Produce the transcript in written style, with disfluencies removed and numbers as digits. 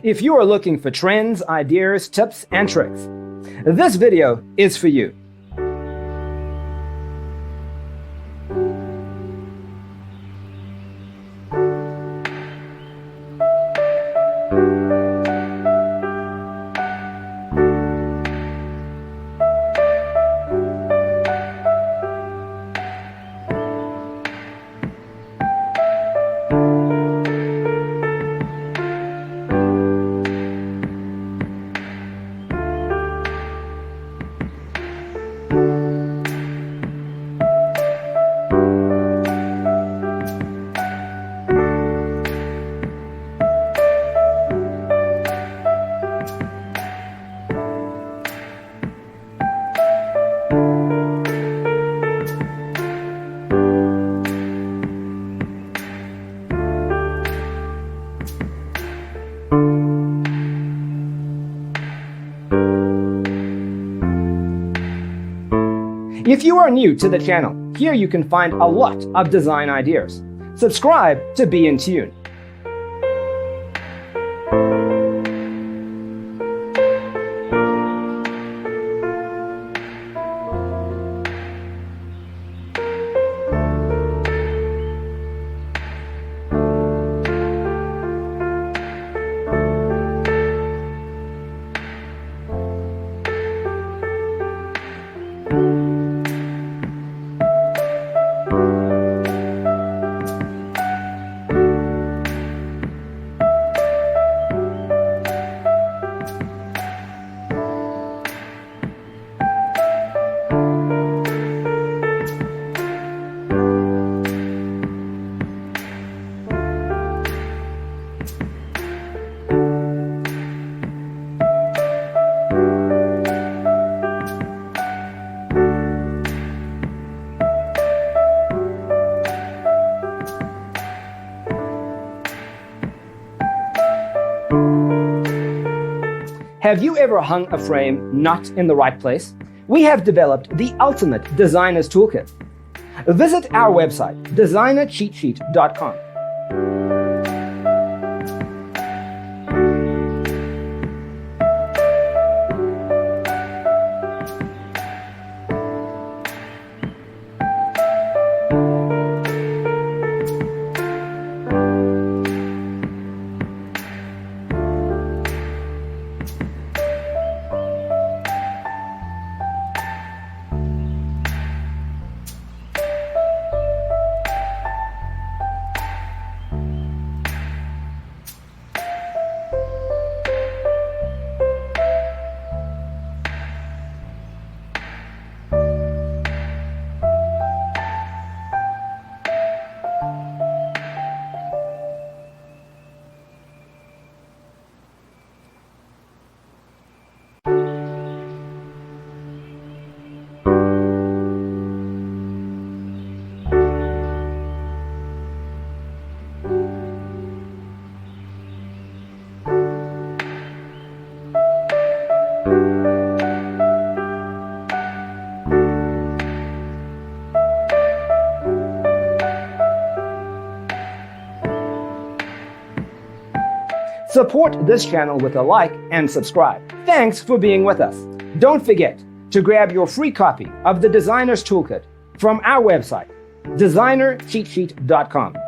If you are looking for trends, ideas, tips, and tricks, this video is for you. If you are new to the channel, here you can find a lot of design ideas. Subscribe to be in tune. Have you ever hung a frame not in the right place? We have developed the ultimate designer's toolkit. Visit our website, designercheatsheet.com. Support this channel with a like and subscribe. Thanks for being with us. Don't forget to grab your free copy of the Designer's Toolkit from our website, designercheatsheet.com.